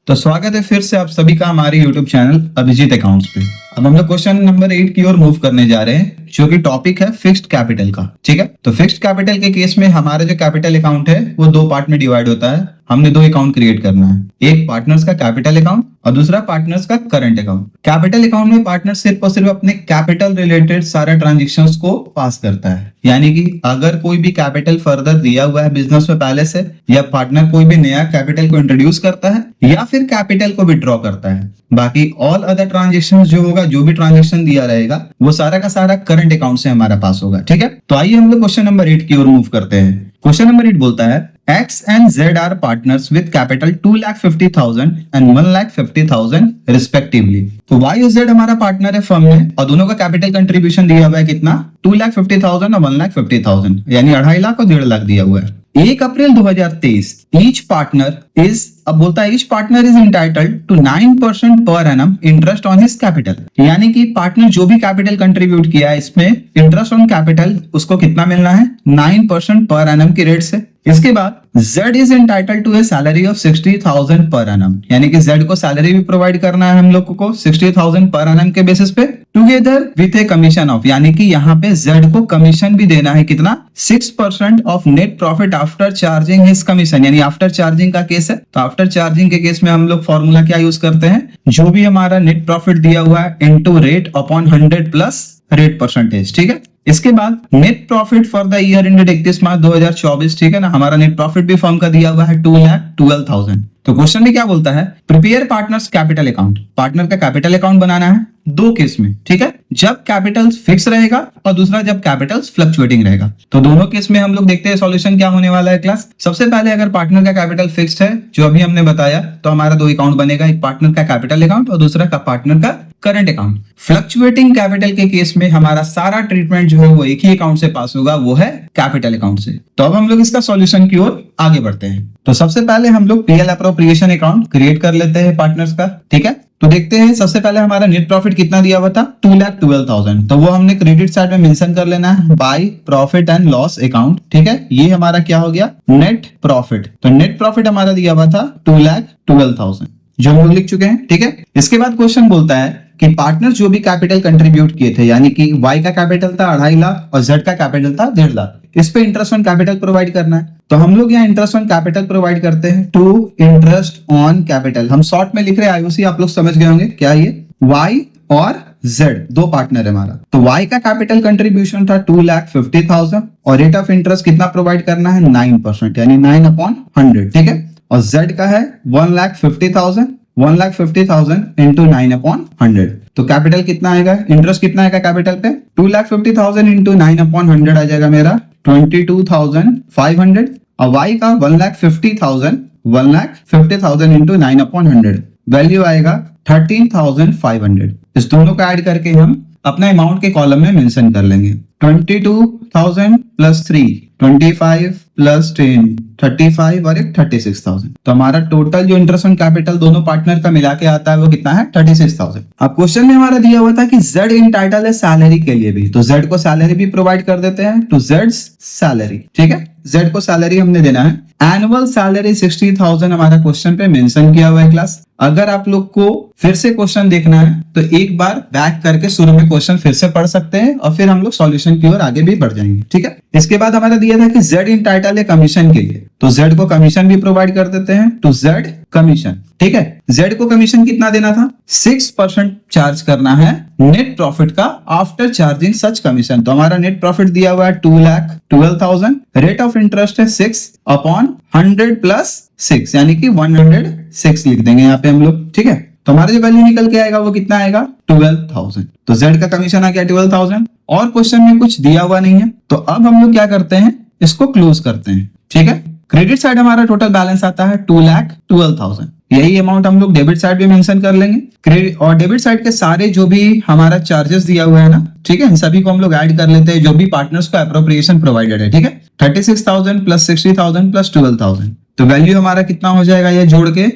तो स्वागत है फिर से आप सभी का हमारे YouTube चैनल अभिजीत अकाउंट्स पे। अब हम लोग क्वेश्चन नंबर 8 की ओर मूव करने जा रहे हैं, जो कि टॉपिक है फिक्स्ड कैपिटल का। ठीक है, तो फिक्स्ड कैपिटल के केस में हमारा जो कैपिटल अकाउंट है वो दो पार्ट में डिवाइड होता है। हमने दो अकाउंट क्रिएट करना है, एक पार्टनर्स का कैपिटल अकाउंट और दूसरा पार्टनर्स का करंट अकाउंट। कैपिटल अकाउंट में पार्टनर सिर्फ और सिर्फ अपने कैपिटल रिलेटेड सारे ट्रांजेक्शंस को पास करता है, यानी कि अगर कोई भी कैपिटल फर्दर दिया हुआ है बिजनेस में पहले से, या पार्टनर कोई भी नया कैपिटल को इंट्रोड्यूस करता है या फिर कैपिटल को विड्रॉ करता है, बाकी ऑल अदर ट्रांजेक्शन जो होगा, जो भी ट्रांजेक्शन दिया रहेगा वो सारा का सारा करंट अकाउंट से हमारा पास होगा। ठीक है, तो आइए हम लोग क्वेश्चन नंबर 8 की ओर मूव करते हैं। क्वेश्चन नंबर 8 बोलता है X and Z are partners with capital 2,50,000 and 1,50,000 respectively। तो Y और Z हमारा पार्टनर है फर्म में और दोनों का कैपिटल कंट्रीब्यूशन दिया हुआ है कितना, 2,50,000 और 1,50,000, यानी 2.5 लाख और 1.5 लाख दिया हुआ है। 1 अप्रैल 2023 ईच पार्टनर इज, अब बोलता है each partner is entitled to 9% per annum interest on his capital, यानी कि पार्टनर जो भी कैपिटल कंट्रीब्यूट किया है इसमें इंटरेस्ट ऑन कैपिटल उसको कितना मिलना है, 9% पर एनम की रेट से। इसके बाद Z is entitled to a salary of 60,000 per annum, यानी कि Z को सैलरी भी प्रोवाइड करना है हम लोग को 60,000 पर एनम के बेसिस पे, together with a commission of, यानी कि यहाँ पे Z को कमीशन भी देना है कितना, 6% of net profit after charging his commission, यानी आफ्टर चार्जिंग का केस है। तो आफ्टर चार्जिंग के केस में हम लोग फॉर्मूला क्या यूज करते हैं, जो भी हमारा नेट प्रॉफिट दिया हुआ है into rate upon 100 plus rate percentage. ठीक है, इसके बाद net profit for the year ended 31 मार्च 2024। ठीक है ना, हमारा नेट प्रॉफिट भी फर्म का दिया हुआ है 2,12,000। तो क्वेश्चन में क्या बोलता है, prepare partners capital account, partner का कैपिटल अकाउंट बनाना है दो केस में। ठीक है, जब कैपिटल फिक्स रहेगा और दूसरा जब कैपिटल फ्लक्चुएटिंग रहेगा। तो दोनों केस में हम लोग देखते हैं सॉल्यूशन क्या होने वाला है क्लास। सबसे पहले अगर पार्टनर का कैपिटल फिक्स्ड है, जो अभी हमने बताया, तो हमारा दो अकाउंट बनेगा, एक पार्टनर का कैपिटल अकाउंट और दूसरा का पार्टनर का करंट अकाउंट। फ्लक्चुएटिंग कैपिटल के केस में हमारा सारा ट्रीटमेंट जो है वो एक ही अकाउंट से पास होगा, वो है कैपिटल अकाउंट से। तो अब हम लोग इसका सॉल्यूशन की ओर आगे बढ़ते हैं। तो सबसे पहले हम लोग पीएल अप्रोप्रिएशन अकाउंट क्रिएट कर लेते हैं पार्टनर्स का। ठीक है, तो देखते हैं सबसे पहले हमारा नेट प्रॉफिट कितना दिया हुआ था, 2,12,000। तो वो हमने क्रेडिट साइड में मेंशन कर लेना है by profit and loss account. ठीक है, ये हमारा क्या हो गया, नेट प्रॉफिट। तो नेट प्रॉफिट हमारा दिया हुआ था 2,12,000, जो हम लोग लिख चुके हैं। ठीक है, इसके बाद क्वेश्चन बोलता है कि पार्टनर जो भी कैपिटल कंट्रीब्यूट किए थे, यानी कि Y का कैपिटल था 2.5 लाख और Z का कैपिटल था 1.5 लाख, इस पे इंटरेस्ट ऑन कैपिटल प्रोवाइड करना है। तो हम लोग यहाँ इंटरेस्ट ऑन कैपिटल प्रोवाइड करते हैं, टू इंटरेस्ट ऑन कैपिटल। हम शॉर्ट में लिख रहे हैं IOC, आप लोग समझ गए होंगे क्या, ये Y और Z दो पार्टनर है हमारा। तो Y का कैपिटल कंट्रीब्यूशन था 2,50,000 और रेट ऑफ इंटरेस्ट कितना प्रोवाइड करना है, 9%, यानी 9/100। ठीक है, और Z का है 1,50,000, 1,50,000 इंटू 9/100। तो कैपिटल कितना आएगा, इंटरेस्ट कितना आएगा कैपिटल पे, 2,50,000 इंटू 9/100 आ जाएगा मेरा 22,500, और Y का 1,50,000, 1,50,000 इंटू 9/100 वैल्यू आएगा 13,500। इस दोनों को ऐड करके हम अपना अमाउंट के कॉलम में मेंशन कर लेंगे। 22,000 प्लस 3, 25 प्लस 10, 35 और एक 36,000। तो हमारा टोटल जो इंटरेस्ट ऑन कैपिटल दोनों पार्टनर का मिला के आता है वो कितना है, 36,000। अब क्वेश्चन में हमारा दिया हुआ था कि Z इंटाइटल है सैलरी के लिए भी, तो Z को सैलरी भी प्रोवाइड कर देते हैं, टू Z's सैलरी। ठीक है, Z को सैलरी हमने देना है। एनुअल सैलरी 60,000 हमारा क्वेश्चन पे मेंशन किया हुआ है क्लास। अगर आप लोग को फिर से क्वेश्चन देखना है तो एक बार बैक करके शुरू में क्वेश्चन फिर से पढ़ सकते हैं और फिर हम लोग सॉल्यूशन की ओर आगे भी बढ़ जाएंगे। ठीक है, इसके बाद हमारा दिया था कि Z इंटाइटल है कमीशन के लिए, तो Z को कमीशन भी प्रोवाइड कर देते हैं, टू Z कमीशन। ठीक है, Z को कमीशन कितना देना था, 6% चार्ज करना है नेट प्रॉफिट का आफ्टर चार्जिंग सच कमीशन। तो हमारा नेट प्रॉफिट दिया हुआ है 2,12,000, रेट ऑफ इंटरेस्ट है 6/100 प्लस 6, यानी कि 106 लिख देंगे यहाँ पे हम लोग। ठीक है, तो हमारा जो वैल्यू निकल के आएगा वो कितना आएगा, 12,000। तो Z का कमीशन आ गया 12,000 और क्वेश्चन में कुछ दिया हुआ नहीं है, तो अब हम लोग क्या करते हैं, इसको क्लोज करते हैं। ठीक है, क्रेडिट साइड हमारा टोटल बैलेंस आता है 2,12,000, यही अमाउंट हम लोग डेबिट साइड भी मेंशन कर लेंगे। क्रेडिट और डेबिट साइड के सारे जो भी हमारा चार्जेस दिया हुआ है ना, ठीक है, इन सभी को हम लोग ऐड कर लेते हैं, जो भी पार्टनर्स को एप्रोप्रिएशन प्रोवाइडेड है। ठीक है, 36,000 प्लस 60,000 प्लस 12,000, तो वैल्यू हमारा कितना हो जाएगा ये जोड़ के,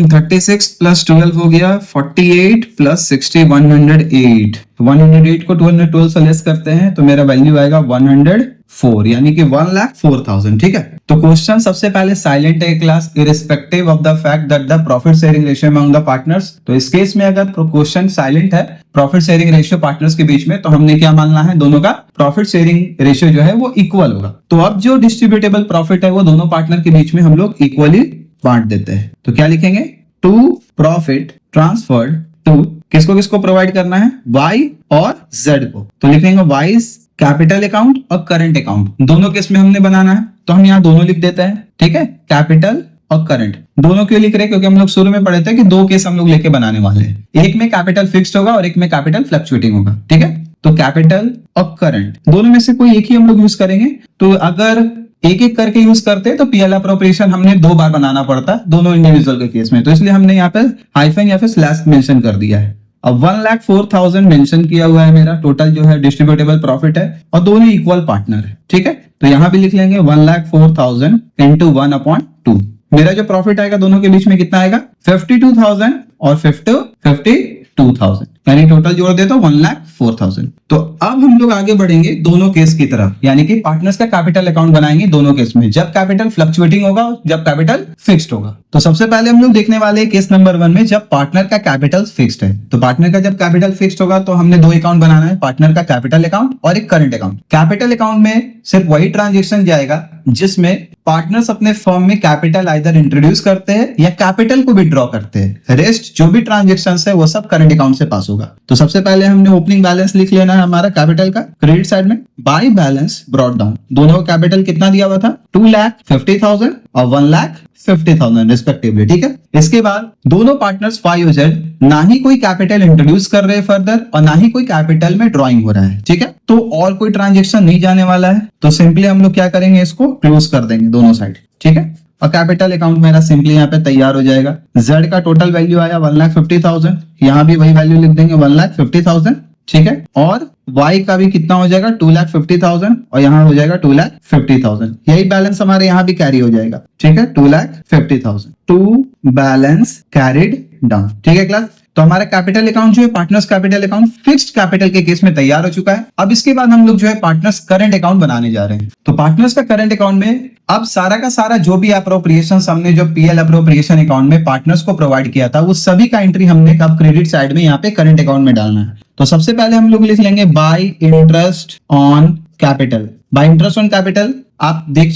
36 प्लस 12 हो गया 48 प्लस 60 108। 108 को 212 से लेस करते हैं तो मेरा वैल्यू आएगा 104, यानी कि 1,04,000। ठीक है, तो क्वेश्चन सबसे पहले साइलेंट है class, irrespective of the fact that the profit sharing ratio among the partners. तो इस केस में अगर क्वेश्चन साइलेंट है प्रॉफिट शेयरिंग रेशियो पार्टनर्स के बीच में, तो हमने क्या मानना है, दोनों का प्रॉफिट शेयरिंग रेशियो जो है वो इक्वल होगा। तो अब जो डिस्ट्रीब्यूटेबल प्रॉफिट है वो दोनों पार्टनर के बीच में हम लोग इक्वली बांट देते हैं। तो क्या लिखेंगे, टू प्रॉफिट ट्रांसफर्ड टू, किसको किसको प्रोवाइड करना है, Y और Z को। तो लिखेंगे Y कैपिटल अकाउंट और करंट अकाउंट, दोनों केस में हमने बनाना है। तो हम यहाँ दोनों लिख देते हैं, ठीक है, कैपिटल और करंट। दोनों क्यों लिख रहे हैं, क्योंकि हम लोग शुरू में पढ़े थे कि दो केस हम लोग लेके बनाने वाले हैं, एक में कैपिटल फिक्स्ड होगा और एक में कैपिटल फ्लक्चुएटिंग होगा, ठीक है। तो कैपिटल और करंट दोनों में से कोई एक ही हम लोग यूज करेंगे। तो अगर एक एक करके यूज करते हैं तो पीएल अप्रोप्रिएशन हमने 2 बार बनाना पड़ता दोनों इंडिविजुअल के केस में, तो इसलिए हमने यहाँ पे हाइफन या फिर स्लैश मेंशन कर दिया है। अब 1,04,000 मेंशन किया हुआ है, मेरा टोटल जो है डिस्ट्रीब्यूटेबल प्रॉफिट है और दोनों इक्वल पार्टनर है, ठीक है। तो यहाँ भी लिख लेंगे 1,04,000 इंटू 1/2। मेरा जो प्रॉफिट आएगा दोनों के बीच में कितना आएगा, 52,000 और 52,000, यानी टोटल जोड़ दे तो 1,04,000। तो अब हम लोग आगे बढ़ेंगे दोनों केस की तरफ, यानी कि पार्टनर्स का कैपिटल अकाउंट बनाएंगे दोनों केस में, जब कैपिटल फ्लक्चुएटिंग होगा, जब कैपिटल फिक्स्ड होगा। तो सबसे पहले हम लोग देखने वाले हैं केस नंबर 1 में जब पार्टनर का कैपिटल फिक्स्ड है। तो पार्टनर का जब कैपिटल फिक्स्ड होगा तो हमने 2 अकाउंट बनाना है, पार्टनर का कैपिटल अकाउंट और एक करंट अकाउंट। कैपिटल अकाउंट में सिर्फ वही ट्रांजेक्शन जाएगा जिसमें पार्टनर्स अपने फर्म में कैपिटल आइदर इंट्रोड्यूस करते हैं या कैपिटल को विड्रॉ करते हैं। रेस्ट जो भी ट्रांजेक्शंस है वो सब करंट अकाउंट से पास होगा। तो सबसे पहले हमने ओपनिंग बैलेंस लिख लेना है हमारा कैपिटल का क्रेडिट साइड में, बाय बैलेंस ब्रॉट डाउन। दोनों का कैपिटल कितना दिया हुआ था, 2,50,000 और 1,50,000 रिस्पेक्टिवली, ठीक है। इसके बाद दोनों पार्टनर्स Y और Z ना ही कोई कैपिटल इंट्रोड्यूस कर रहे हैं फर्दर और ना ही कोई कैपिटल में ड्रॉइंग हो रहा है, ठीक है। तो और कोई ट्रांजेक्शन नहीं जाने वाला है, तो सिंपली हम लोग क्या करेंगे, इसको क्लोज कर देंगे दोनों साइड, ठीक है। और कैपिटल अकाउंट मेरा सिंपली यहाँ पे तैयार हो जाएगा। Z का टोटल वैल्यू आया 1,50,000, यहाँ भी वही वैल्यू लिख देंगे 1,50,000, ठीक है। और Y का भी कितना हो जाएगा 2,50,000 और यहाँ हो जाएगा 2,50,000। यही बैलेंस हमारे यहाँ भी कैरी हो जाएगा, ठीक है, 2,50,000 टू बैलेंस कैरिड डाउन, ठीक है क्लास। तो हमारा कैपिटल अकाउंट जो है partners capital account fixed capital के केस में तैयार हो चुका है। अब इसके बाद हम लोग जो है पार्टनर्स करंट अकाउंट बनाने जा रहे हैं। तो पार्टनर्स का करंट अकाउंट में अब सारा का सारा जो भी अप्रोप्रिएशन हमने जो पीएल अप्रोप्रिएशन अकाउंट में पार्टनर्स को प्रोवाइड किया था वो सभी का एंट्री हमने कब क्रेडिट साइड में यहाँ पे करंट अकाउंट में डालना है। तो सबसे पहले हम लोग लिख लेंगे bye interest on capital. Bye interest on capital आप देख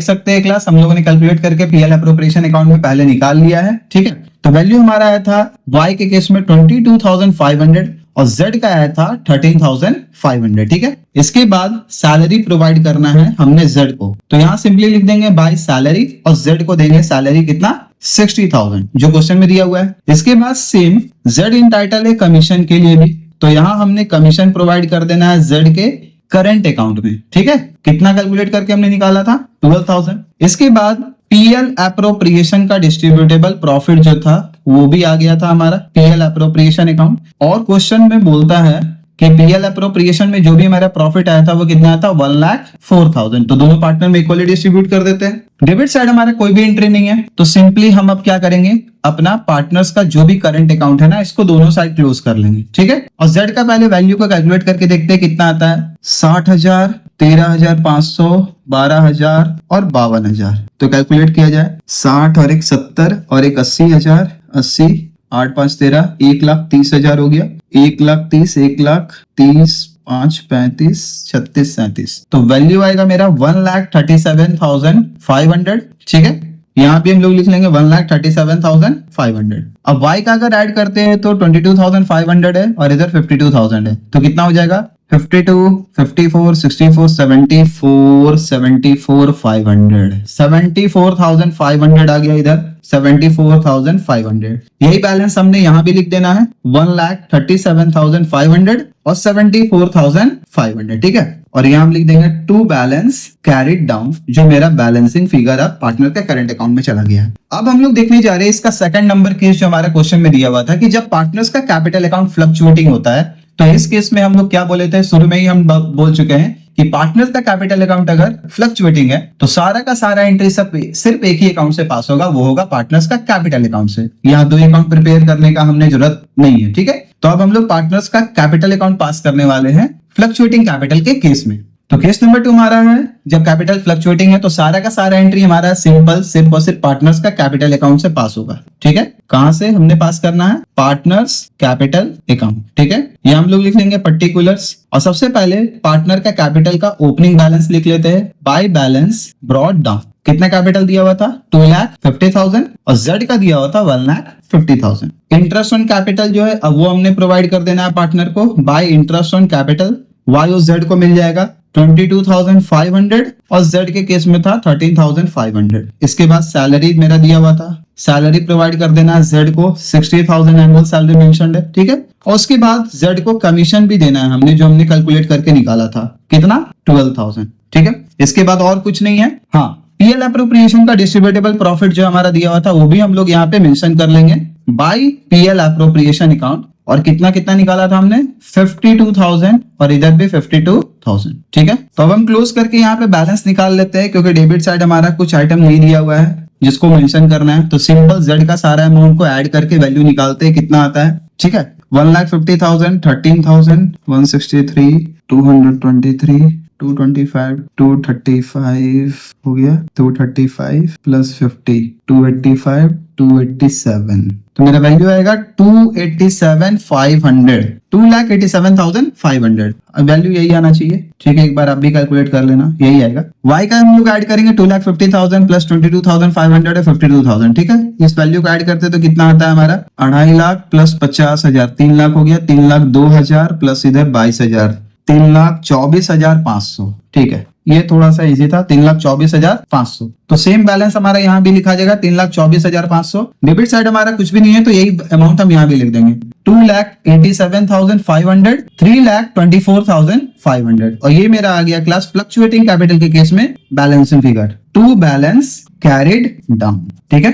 सकते हैं क्लास, हम लोगों ने कैलकुलेट करके पीएल अप्रोप्रिएशन अकाउंट में पहले निकाल लिया है, ठीक है। तो वैल्यू हमारा आया था Y के केस में 22,500 और Z का आया था 13,500, ठीक है। इसके बाद सैलरी प्रोवाइड करना है हमने Z को, तो यहाँ सिंपली लिख देंगे बाय सैलरी और Z को देंगे सैलरी कितना 60,000 जो क्वेश्चन में दिया हुआ है। इसके बाद सेम Z इंटाइटल है कमीशन के लिए भी, तो यहाँ हमने कमीशन प्रोवाइड कर देना है Z के करंट अकाउंट में, ठीक है। कितना कैलकुलेट करके हमने निकाला था 12,000। इसके बाद पीएल अप्रोप्रिएशन का डिस्ट्रीब्यूटेबल प्रॉफिट जो था वो भी आ गया था हमारा पीएल अप्रोप्रिएशन अकाउंट, और क्वेश्चन में बोलता है कि पीएल अप्रोप्रिएशन में जो भी हमारा प्रॉफिट आया था वो कितना आया था 1,04,000। तो दोनों पार्टनर में इक्वली डिस्ट्रीब्यूट कर देते हैं। डेबिट साइड हमारा कोई भी एंट्री नहीं है, तो सिंपली हम अब क्या करेंगे, अपना पार्टनर्स का जो भी करंट अकाउंट है ना इसको दोनों साइड क्लोज कर लेंगे, ठीक है। और Z का पहले वैल्यू को कैलकुलेट करके देखते हैं कितना आता है, 60,000, 13,500, 12,000 और 52,000। तो कैलकुलेट किया जाए 60 और एक 70 और एक 80,000, 80 8 5 13 1,30,000 हो गया, 1,30,000, 1,30,000, 5 35 36 37। तो वैल्यू आएगा मेरा 1,37,500, ठीक है। यहाँ भी हम लोग लिख लेंगे 1,37,500। अब Y का अगर ऐड करते हैं तो 22,500 है और इधर 52,000 है, तो कितना हो जाएगा 52, 54, 64, 74, 74,500, 74,500 आ गया इधर 74,500। यही बैलेंस हमने यहाँ भी लिख देना है 1,37,500 और 74,500, ठीक है। और यहाँ हम लिख देंगे टू बैलेंस कैरिड डाउन, जो मेरा बैलेंसिंग फिगर अब पार्टनर का करंट अकाउंट में चला गया। अब हम लोग देखने जा रहे हैं इसका सेकंड नंबर केस जो हमारा क्वेश्चन में दिया हुआ था कि जब पार्टनर्स का कैपिटल अकाउंट फ्लक्चुएटिंग होता है, तो इस केस में हम लोग क्या बोले थे, शुरू में ही हम बोल चुके हैं कि पार्टनर्स का कैपिटल अकाउंट अगर फ्लक्चुएटिंग है तो सारा का सारा एंट्री सिर्फ एक ही अकाउंट से पास होगा, वो होगा पार्टनर्स का कैपिटल अकाउंट से। यहाँ 2 अकाउंट प्रिपेयर करने का हमने जरूरत नहीं है, ठीक है। तो अब हम लोग पार्टनर्स का कैपिटल अकाउंट पास करने वाले हैं फ्लक्चुएटिंग कैपिटल के केस में। तो केस नंबर 2 हमारा है जब कैपिटल फ्लक्चुएटिंग है तो सारा का सारा एंट्री हमारा सिंपल सिर्फ और सिर्फ पार्टनर्स का कैपिटल अकाउंट से पास होगा। ठीक है, कहां से हमने पास करना है? Partners capital account. ठीक है, ये हम लोग लिख लेंगे पर्टिकुलर्स, और सबसे पहले पार्टनर का कैपिटल का ओपनिंग बैलेंस लिख लेते हैं बाय बैलेंस ब्रॉट डाउन। कितना कैपिटल दिया हुआ था? 2,50,000 और जेड का दिया हुआ था 1,50,000। इंटरेस्ट ऑन कैपिटल जो है अब वो हमने प्रोवाइड कर देना है पार्टनर को by interest on capital. Y और जेड को मिल जाएगा 22,500 और जेड के केस में था 13,500। इसके बाद सैलरी मेरा दिया हुआ था, सैलरी प्रोवाइड कर देना है जेड को 60,000 एनुअल सैलरी मेंशन्ड है। ठीक है, और उसके बाद जेड को कमीशन भी देना है हमने, जो हमने कैलकुलेट करके निकाला था, कितना? 12,000। ठीक है, इसके बाद और कुछ नहीं है। हाँ, पीएल अप्रोप्रिएशन का डिस्ट्रीब्यूटेबल प्रॉफिट जो हमारा दिया हुआ था वो भी हम लोग यहाँ पे मेंशन कर लेंगे बाय पीएल अप्रोप्रिएशन अकाउंट। और कितना कितना निकाला था हमने? 52,000 और इधर भी 52,000। ठीक है, तो अब हम क्लोज करके यहाँ पे बैलेंस निकाल लेते हैं, क्योंकि डेबिट साइड हमारा कुछ आइटम नहीं दिया हुआ है जिसको मेंशन करना है। तो सिंपल जेड का सारा अमाउंट को ऐड करके वैल्यू निकालते हैं, कितना आता है। ठीक है, 1,50,000, 13,000, 163, 223, 225, 235 हो गया, 235 प्लस 50, 285, 287। तो मेरा वैल्यू आएगा 287,500, 2,87,500। अब वैल्यू यही आना चाहिए। ठीक है, एक बार आप भी कैलकुलेट कर लेना, यही आएगा। वाई का हम लोग ऐड करेंगे 2,50,000 प्लस 22,500 है 52,000। ठीक है, इस वैल्यू को ऐड करते तो कितना आता है हमारा? 2.5 लाख प्लस 50,000, 3 लाख हो गया, 3,02,000 प्लस इधर 22,000, 3,24,500। ठीक है, ये थोड़ा सा इजी था, 3,24,500। तो सेम बैलेंस हमारा यहाँ भी लिखा जाएगा 3,24,500। डेबिट साइड हमारा कुछ भी नहीं है तो यही अमाउंट हम यहाँ भी लिख देंगे 2,87,500, 3,24,500। और ये मेरा आ गया क्लास फ्लक्चुएटिंग कैपिटल के केस में balancing figure to balance carried down. ठीक है।